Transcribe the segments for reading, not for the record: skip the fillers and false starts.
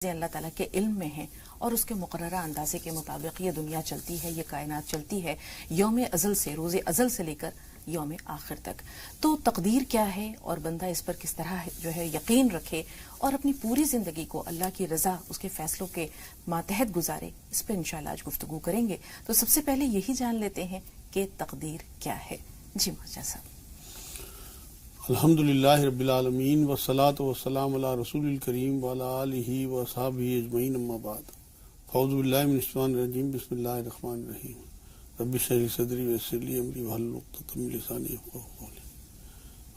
اللہ تعالیٰ کے علم میں ہیں اور اس کے مقررہ اندازے کے مطابق یہ دنیا چلتی ہے، یہ کائنات چلتی ہے یوم ازل سے، روز ازل سے لے کر یوم آخر تک۔ تو تقدیر کیا ہے اور بندہ اس پر کس طرح جو ہے یقین رکھے اور اپنی پوری زندگی کو اللہ کی رضا، اس کے فیصلوں کے ماتحت گزارے، اس پہ انشاءاللہ آج گفتگو کریں گے۔ تو سب سے پہلے یہی جان لیتے ہیں کہ تقدیر کیا ہے۔ جی مہاجر صاحب۔ الحمدللہ رب العالمین والصلاة والسلام علی رسول الکریم وعلی آلہ واصحابہ اجمعین، اما بعد، اعوذ باللہ من الشیطان الرجیم، بسم اللہ الرحمن الرحیم، رب اشرح لی صدری ویسر لی امری واحلل عقدۃ من لسانی یفقہوا قولی۔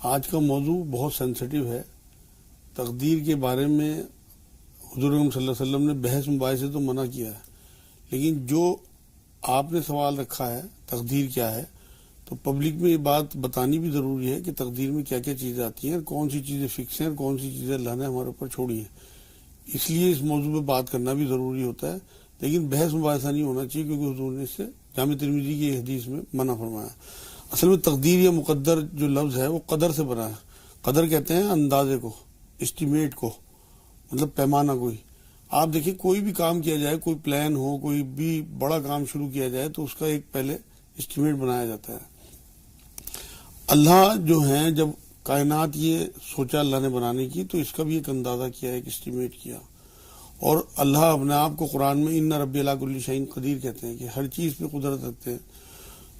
آج کا موضوع بہت سینسٹیو ہے۔ تقدیر کے بارے میں حضور صلی اللہ علیہ وسلم نے بحث مباحثے تو منع کیا ہے، لیکن جو آپ نے سوال رکھا ہے تقدیر کیا ہے، تو پبلک میں یہ بات بتانی بھی ضروری ہے کہ تقدیر میں کیا کیا چیزیں آتی ہیں، کون سی چیزیں فکس ہیں اور کون سی چیزیں اللہ نے ہمارے اوپر چھوڑی ہیں۔ اس لیے اس موضوع پہ بات کرنا بھی ضروری ہوتا ہے، لیکن بحث مباحثہ نہیں ہونا چاہیے، کیونکہ حضور نے اس سے جامع ترمذی کی حدیث میں منع فرمایا۔ اصل میں تقدیر یا مقدر جو لفظ ہے وہ قدر سے بنا ہے۔ قدر کہتے ہیں اندازے کو، اسٹیمیٹ کو، مطلب پیمانہ کوئی۔ آپ دیکھیں کوئی بھی کام کیا جائے، کوئی پلان ہو، کوئی بھی بڑا کام شروع کیا جائے تو اس کا ایک پہلے اسٹیمیٹ بنایا جاتا ہے۔ اللہ جو ہیں، جب کائنات یہ سوچا اللہ نے بنانے کی تو اس کا بھی ایک اندازہ کیا، ایک اسٹیمیٹ کیا، اور اللہ اپنے آپ کو قرآن میں ان ربی علی کل شیء قدیر کہتے ہیں کہ ہر چیز پہ قدرت رکھتے ہیں۔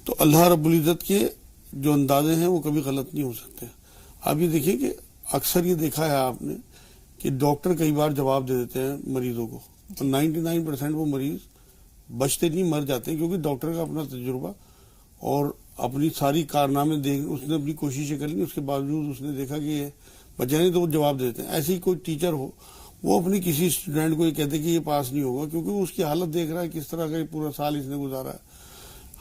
تو اللہ رب العزت کے جو اندازے ہیں وہ کبھی غلط نہیں ہو سکتے۔ آپ یہ دیکھیں کہ اکثر یہ دیکھا ہے آپ نے کہ ڈاکٹر کئی بار جواب دے دیتے ہیں مریضوں کو، تو 99% وہ مریض بچتے نہیں، مر جاتے ہیں، کیونکہ ڈاکٹر کا اپنا تجربہ اور اپنی ساری کارنامے دیکھ، اس نے اپنی کوششیں کر لی، اس کے باوجود اس نے دیکھا کہ یہ بچہ نہیں، تو وہ جواب دیتے ہیں۔ ایسے ہی کوئی ٹیچر ہو، وہ اپنی کسی اسٹوڈنٹ کو یہ کہتے کہ یہ پاس نہیں ہوگا، کیونکہ وہ اس کی حالت دیکھ رہا ہے کس طرح کا یہ پورا سال اس نے گزارا ہے۔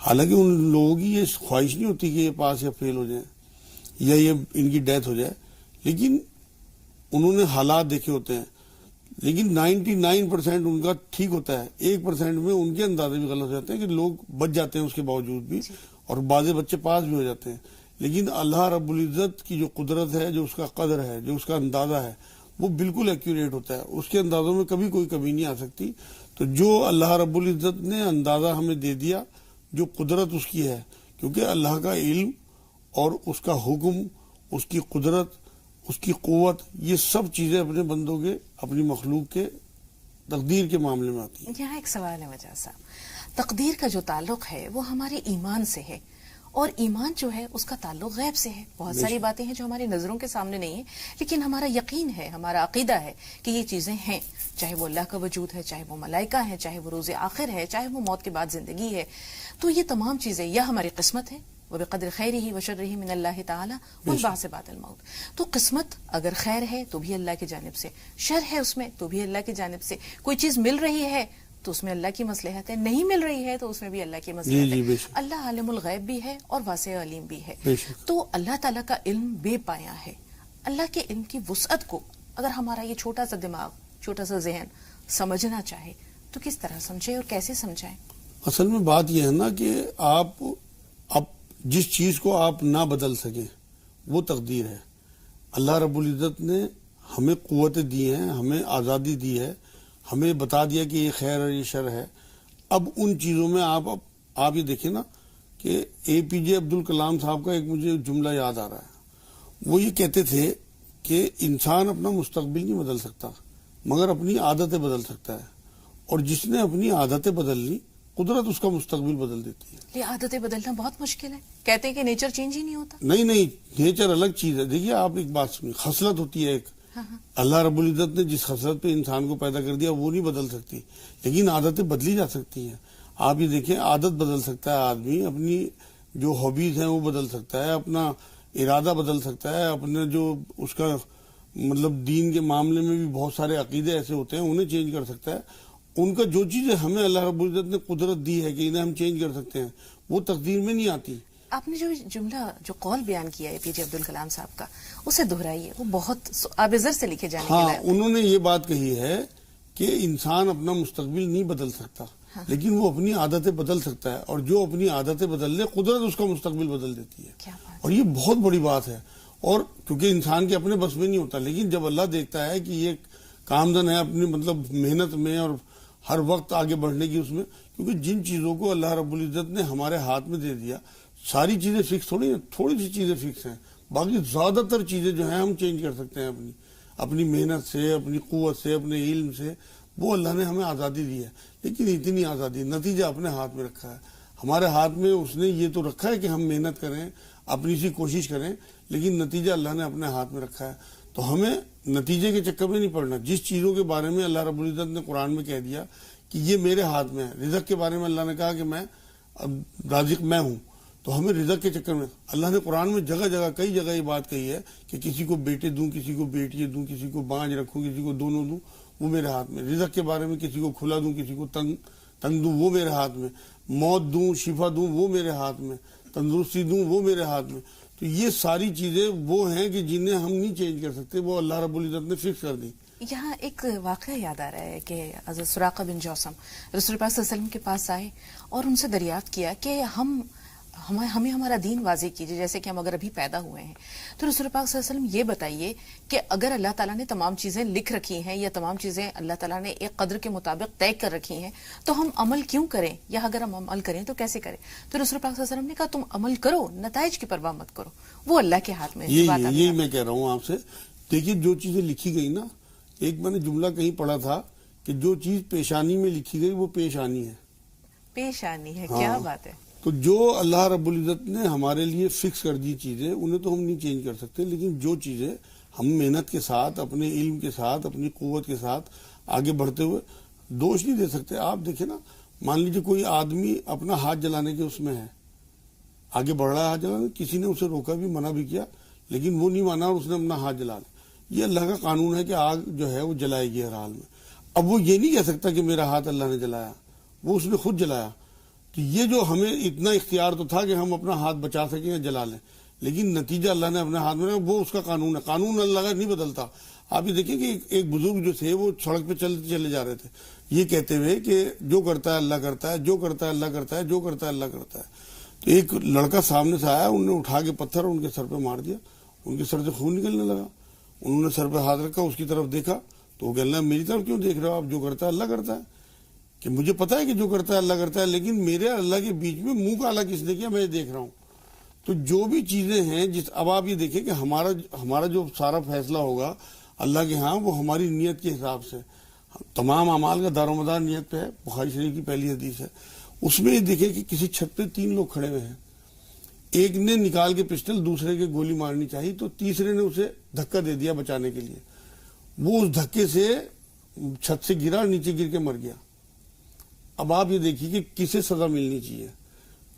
حالانکہ ان لوگوں کی یہ خواہش نہیں ہوتی کہ یہ پاس یا فیل ہو جائیں یا یہ ان کی ڈیتھ ہو جائے، لیکن انہوں نے حالات دیکھے ہوتے ہیں۔ لیکن 99% ان کا ٹھیک ہوتا ہے، 1% میں ان کے اندازے بھی غلط ہو جاتے ہیں کہ لوگ بچ جاتے ہیں اس کے باوجود بھی، اور بعض بچے پاس بھی ہو جاتے ہیں۔ لیکن اللہ رب العزت کی جو قدرت ہے، جو اس کا قدر ہے، جو اس کا اندازہ ہے، وہ بالکل ایکوریٹ ہوتا ہے، اس کے اندازوں میں کبھی کوئی کمی نہیں آ سکتی۔ تو جو اللہ رب العزت نے اندازہ ہمیں دے دیا، جو قدرت اس کی ہے، کیونکہ اللہ کا علم اور اس کا حکم، اس کی قدرت، اس کی قوت، یہ سب چیزیں اپنے بندوں کے، اپنی مخلوق کے تقدیر کے معاملے میں آتی ہیں۔ یہاں ایک سوال ہے مجاز صاحب، تقدیر کا جو تعلق ہے وہ ہمارے ایمان سے ہے، اور ایمان جو ہے اس کا تعلق غیب سے ہے۔ بہت ساری باتیں ہیں جو ہماری نظروں کے سامنے نہیں ہیں، لیکن ہمارا یقین ہے، ہمارا عقیدہ ہے کہ یہ چیزیں ہیں، چاہے وہ اللہ کا وجود ہے، چاہے وہ ملائکہ ہیں، چاہے وہ روز آخر ہے، چاہے وہ موت کے بعد زندگی ہے۔ تو یہ تمام چیزیں یا ہماری قسمت ہے، وَبِقَدْرِ خَيْرِهِ وَشَرِّهِ مِنَ اللَّهِ تَعَالَى وَالْبَعْثِ بَعْدَ الْمَوْتِ۔ تو قسمت اگر خیر ہے تو بھی اللہ کی جانب سے، شر ہے اس میں تو بھی اللہ کی جانب سے۔ کوئی چیز مل رہی ہے تو اس میں اللہ کی مصلحت ہے، نہیں مل رہی ہے تو اس میں بھی اللہ کی مصلحت ہے۔ اللہ عالم الغیب بھی ہے اور واسع علیم بھی ہے۔ تو اللہ تعالیٰ کا علم بے پایا ہے۔ اللہ کے علم کی وسعت کو اگر ہمارا یہ چھوٹا سا دماغ، چھوٹا سا ذہن سمجھنا چاہے تو کس طرح سمجھے اور کیسے سمجھائیں؟ اصل میں بات یہ ہے نا کہ آپ اب جس چیز کو آپ نہ بدل سکیں وہ تقدیر ہے۔ اللہ رب العزت نے ہمیں قوتیں دی ہیں، ہمیں آزادی دی ہے، ہمیں بتا دیا کہ یہ خیر اور یہ شر ہے۔ اب ان چیزوں میں آپ یہ دیکھیں نا کہ APJ عبد الکلام صاحب کا ایک مجھے جملہ یاد آ رہا ہے۔ وہ یہ کہتے تھے کہ انسان اپنا مستقبل نہیں بدل سکتا، مگر اپنی عادتیں بدل سکتا ہے، اور جس نے اپنی عادتیں بدل لی، قدرت اس کا مستقبل بدل دیتی ہے۔ یہ عادتیں بدلنا بہت مشکل ہے، کہتے ہیں کہ نیچر چینج ہی نہیں ہوتا۔ نہیں، نیچر الگ چیز ہے۔ دیکھیے آپ ایک بات سنیے، خصلت ہوتی ہے ایک، اللہ رب العزت نے جس خصلت پہ انسان کو پیدا کر دیا وہ نہیں بدل سکتی، لیکن عادتیں بدلی جا سکتی ہیں۔ آپ یہ دیکھیں، عادت بدل سکتا ہے آدمی، اپنی جو ہابیز ہیں وہ بدل سکتا ہے، اپنا ارادہ بدل سکتا ہے، اپنے جو اس کا مطلب دین کے معاملے میں بھی بہت سارے عقیدے ایسے ہوتے ہیں انہیں چینج کر سکتا ہے۔ ان کا جو چیزیں ہمیں اللہ رب العزت نے قدرت دی ہے کہ انہیں ہم چینج کر سکتے ہیں، وہ تقدیر میں نہیں آتی۔ آپ نے جو جملہ، جو قول بیان کیا ہے APJ عبد الکلام صاحب کا، اسے دہرائیے، وہ بہت آبزر سے لکھے جانے کے لائق۔ انہوں نے یہ بات کہی ہے کہ انسان اپنا مستقبل نہیں بدل سکتا، لیکن وہ اپنی عادتیں بدل سکتا ہے، اور جو اپنی عادتیں بدل لے قدرت اس کا مستقبل بدل دیتی ہے۔ اور یہ بہت بڑی بات ہے، اور کیونکہ انسان کے اپنے بس میں نہیں ہوتا، لیکن جب اللہ دیکھتا ہے کہ یہ کامدن ہے اپنی مطلب محنت میں اور ہر وقت آگے بڑھنے کی اس میں، کیونکہ جن چیزوں کو اللہ رب العزت نے ہمارے ہاتھ میں دے دیا، ساری چیزیں فکس تھوڑی ہیں، تھوڑی سی چیزیں فکس ہیں، باقی زیادہ تر چیزیں جو ہیں ہم چینج کر سکتے ہیں اپنی محنت سے، اپنی قوت سے، اپنے علم سے. وہ اللہ نے ہمیں آزادی دی ہے، لیکن اتنی آزادی، نتیجہ اپنے ہاتھ میں رکھا ہے. ہمارے ہاتھ میں اس نے یہ تو رکھا ہے کہ ہم محنت کریں، اپنی سی کوشش کریں، لیکن نتیجہ اللہ نے اپنے ہاتھ میں رکھا ہے. تو ہمیں نتیجے کے چکر میں نہیں پڑنا. جس چیزوں کے بارے میں اللہ رب العزت نے قرآن میں کہہ دیا کہ یہ میرے ہاتھ میں ہے، رزق کے بارے میں اللہ نے کہا کہ میں رازق میں ہوں، تو ہمیں رزق کے چکر میں، اللہ نے قرآن میں جگہ جگہ کئی جگہ یہ بات کہی ہے کہ کسی کو بیٹے دوں، کسی کو بیٹیاں دوں، کسی کو بانج رکھوں، کسی کو دونوں دوں، وہ میرے ہاتھ میں. رزق کے بارے میں کسی کو کھلا دوں، کسی کو تنگ دوں، وہ میرے ہاتھ میں. موت دوں، شفا دوں، وہ میرے ہاتھ میں. تندرستی دوں، وہ میرے ہاتھ میں. تو یہ ساری چیزیں وہ ہیں کہ جنہیں ہم نہیں چینج کر سکتے، وہ اللہ رب العزت نے فکس کر دی. یہاں ایک واقعہ یاد آ رہا ہے کہ حضرت سراقہ بن جوسم رسول پاک صلی اللہ علیہ وسلم کے پاس آئے اور ان سے دریافت کیا کہ ہمیں ہمارا دین واضح کیجیے، جیسے کہ ہم اگر ابھی پیدا ہوئے ہیں تو رسول پاک صلی اللہ علیہ وسلم یہ بتائیے کہ اگر اللہ تعالیٰ نے تمام چیزیں لکھ رکھی ہیں یا تمام چیزیں اللہ تعالیٰ نے ایک قدر کے مطابق طے کر رکھی ہیں تو ہم عمل کیوں کریں، یا اگر ہم عمل کریں تو کیسے کریں؟ تو رسول پاک صلی اللہ علیہ وسلم نے کہا تم عمل کرو، نتائج کی پرواہ مت کرو، وہ اللہ کے ہاتھ میں ہے. یہی میں کہہ رہا ہوں آپ سے. دیکھیے جو چیزیں لکھی گئی نا، ایک میں نے جملہ کہیں پڑھا تھا کہ جو چیز پیشانی میں لکھی گئی وہ پیش آنی ہے. پیش آنی ہے، کیا بات ہے. تو جو اللہ رب العزت نے ہمارے لیے فکس کر دی چیزیں، انہیں تو ہم نہیں چینج کر سکتے، لیکن جو چیزیں ہم محنت کے ساتھ، اپنے علم کے ساتھ، اپنی قوت کے ساتھ آگے بڑھتے ہوئے دوش نہیں دے سکتے. آپ دیکھیں نا، مان لیجیے کوئی آدمی اپنا ہاتھ جلانے کے اس میں ہے، آگے بڑھ رہا ہے ہاتھ جلانے، کسی نے اسے روکا بھی، منع بھی کیا، لیکن وہ نہیں مانا اور اس نے اپنا ہاتھ جلا لیا. یہ اللہ کا قانون ہے کہ آگ جو ہے وہ جلائے گی ہر حال میں. اب وہ یہ نہیں کہہ سکتا کہ میرا ہاتھ اللہ نے جلایا، وہ اس نے خود جلایا. تو یہ جو ہمیں اتنا اختیار تو تھا کہ ہم اپنا ہاتھ بچا سکیں یا جلا لیں، لیکن نتیجہ اللہ نے اپنے ہاتھ میں، وہ اس کا قانون ہے. قانون اللہ کا نہیں بدلتا. آپ یہ دیکھیں کہ ایک بزرگ جو تھے وہ سڑک پہ چلے جا رہے تھے یہ کہتے ہوئے کہ جو کرتا ہے اللہ کرتا ہے، جو کرتا ہے اللہ کرتا ہے، جو کرتا ہے اللہ کرتا ہے. تو ایک لڑکا سامنے سے آیا، انہوں نے اٹھا کے پتھر ان کے سر پہ مار دیا، ان کے سر سے خون نکلنے لگا. انہوں نے سر پہ ہاتھ رکھا، اس کی طرف دیکھا تو وہ کہنا میری طرف کیوں دیکھ رہے ہو آپ، جو کرتا ہے اللہ کرتا ہے. کہ مجھے پتا ہے کہ جو کرتا ہے اللہ کرتا ہے، لیکن میرے اللہ کے بیچ میں منہ کالا کس نے کیا، میں دیکھ رہا ہوں. تو جو بھی چیزیں ہیں اب آپ یہ دیکھیں کہ ہمارا جو سارا فیصلہ ہوگا اللہ کے ہاں، وہ ہماری نیت کے حساب سے. تمام اعمال کا دار و مدار نیت پہ ہے. بخاری شریف کی پہلی حدیث ہے. اس میں یہ دیکھیں کہ کسی چھت پہ 3 لوگ کھڑے ہوئے ہیں، ایک نے نکال کے پسٹل دوسرے کے گولی مارنی چاہیے، تو تیسرے نے اسے دھکا دے دیا بچانے کے لیے. وہ اس دھکے سے چھت سے گرا اور نیچے گر کے مر گیا. اب آپ یہ دیکھیے کہ کسے سزا ملنی چاہیے،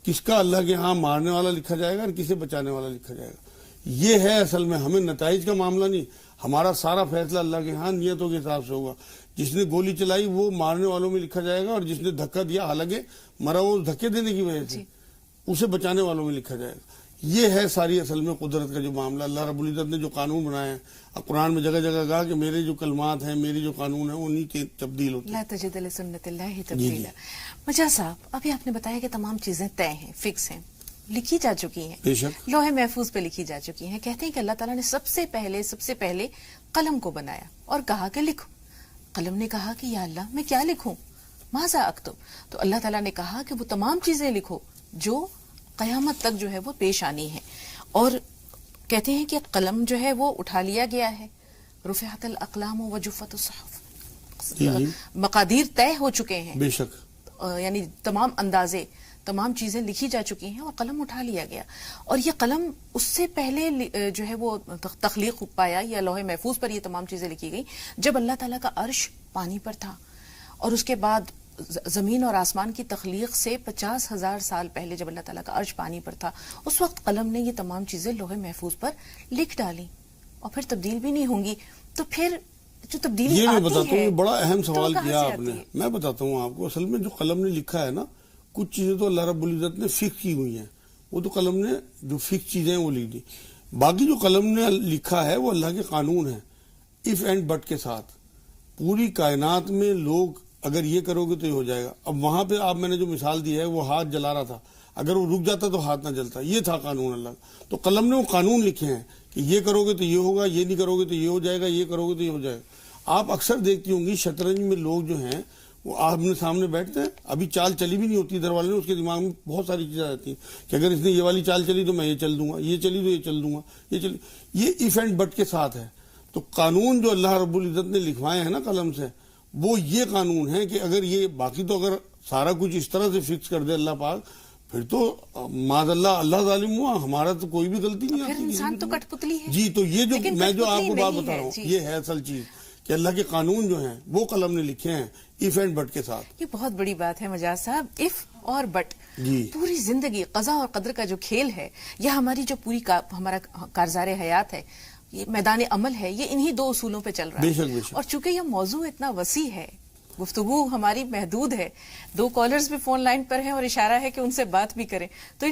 کس کا اللہ کے ہاں مارنے والا لکھا جائے گا اور کسے بچانے والا لکھا جائے گا. یہ ہے اصل میں، ہمیں نتائج کا معاملہ نہیں، ہمارا سارا فیصلہ اللہ کے ہاں نیتوں کے حساب سے ہوگا. جس نے گولی چلائی وہ مارنے والوں میں لکھا جائے گا، اور جس نے دھکا دیا حالانکہ مرا وہ دھکے دینے کی وجہ سے، اسے بچانے والوں میں لکھا جائے گا. یہ ہے ساری اصل میں قدرت کا جو معاملہ. اللہ رب العزت نے جو قانون بنایا ہے، اب قرآن میں جگہ جگہ کہا کہ میرے جو کلمات ہیں، میری جو قانون ہے، وہ نہیں تبدیل ہوتے. لا تجد لسنت اللہ تبدیلا. مجاز صاحب، ابھی آپ نے بتایا کہ تمام چیزیں طے ہیں، فکس ہیں، لکھی جا چکی ہیں، بے شک لوح محفوظ پہ لکھی جا چکی ہیں. کہتے ہیں کہ اللہ تعالیٰ نے سب سے پہلے قلم کو بنایا اور کہا کہ لکھو. قلم نے کہا کہ یا اللہ میں کیا لکھوں، ماذا اکتب. تو اللہ تعالیٰ نے کہا کہ وہ تمام چیزیں لکھو جو قیامت تک جو ہے وہ پیش آنی ہے. اور کہتے ہیں کہ قلم جو ہے وہ اٹھا لیا گیا ہے، رفعت الاقلام وجفت الصحف، مقادیر طے ہو چکے ہیں، بے شک، یعنی تمام اندازے، تمام چیزیں لکھی جا چکی ہیں اور قلم اٹھا لیا گیا. اور یہ قلم اس سے پہلے جو ہے وہ تخلیق پایا، یا لوح محفوظ پر یہ تمام چیزیں لکھی گئی جب اللہ تعالیٰ کا عرش پانی پر تھا. اور اس کے بعد زمین اور آسمان کی تخلیق سے 50,000 سال پہلے جب اللہ تعالیٰ کا عرش پانی پر تھا، اس وقت قلم نے یہ تمام چیزیں لوح محفوظ پر لکھ ڈالی، اور پھر تبدیل بھی نہیں ہوں گی. تو پھر جو تبدیلی یہ میں آتی بتاتا ہوں، ہے، یہ بڑا اہم سوال تو کہاں کیا سے آپ نے. آتی ہے؟ میں بتاتا ہوں آپ کو، اصل میں جو قلم نے لکھا ہے نا، کچھ چیزیں تو اللہ رب العزت نے فکس کی ہوئی ہیں، وہ تو قلم نے جو فکس چیزیں وہ لکھ دی. باقی جو قلم نے لکھا ہے وہ اللہ کے قانون ہے، اف اینڈ بٹ کے ساتھ. پوری کائنات میں لوگ اگر یہ کرو گے تو یہ ہو جائے گا. اب وہاں پہ آپ میں نے جو مثال دی ہے، وہ ہاتھ جلا رہا تھا، اگر وہ رک جاتا تو ہاتھ نہ جلتا. یہ تھا قانون اللہ کا. تو قلم نے وہ قانون لکھے ہیں کہ یہ کرو گے تو یہ ہوگا، یہ نہیں کرو گے تو یہ ہو جائے گا، یہ کرو گے تو یہ ہو جائے گا. آپ اکثر دیکھتی ہوں گی شطرنج میں لوگ جو ہیں وہ آمنے سامنے بیٹھتے ہیں، ابھی چال چلی بھی نہیں ہوتی ادھر والے نے، اس کے دماغ میں بہت ساری چیزیں آتی ہیں کہ اگر اس نے یہ والی چال چلی تو میں یہ چل دوں گا، یہ چلی تو یہ چل دوں گا، یہ ایف اینڈ بٹ کے ساتھ ہے. تو قانون جو اللہ رب العزت نے لکھوائے ہیں نا قلم سے، وہ یہ قانون ہے کہ اگر یہ باقی تو اگر سارا کچھ اس طرح سے فکس کر دے اللہ پاک، پھر تو معاذ اللہ ظالم ہوا، ہمارا تو کوئی بھی غلطی نہیں پھر آتی. انسان تو کٹ پتلی ہے. جی تو یہ جو لیکن میں جو کٹھ آپ پتلی کو بات نہیں بتا ہے. رہا ہوں جی. یہ ہے اصل چیز کہ اللہ کے قانون جو ہیں وہ قلم نے لکھے ہیں ایف اینڈ بٹ کے ساتھ. یہ بہت بڑی بات ہے مجاز صاحب، اف اور بٹ. جی پوری زندگی قضا اور قدر کا جو کھیل ہے، یا ہماری جو پوری ہمارا کارزار حیات ہے، یہ میدان عمل ہے، یہ انہی دو اصولوں پہ چل رہا بے ہے. شک بے شک. اور چونکہ یہ موضوع اتنا وسیع ہے، گفتگو ہماری محدود ہے، 2 کالرز بھی فون لائن پر ہیں اور اشارہ ہے کہ ان سے بات بھی کریں، تو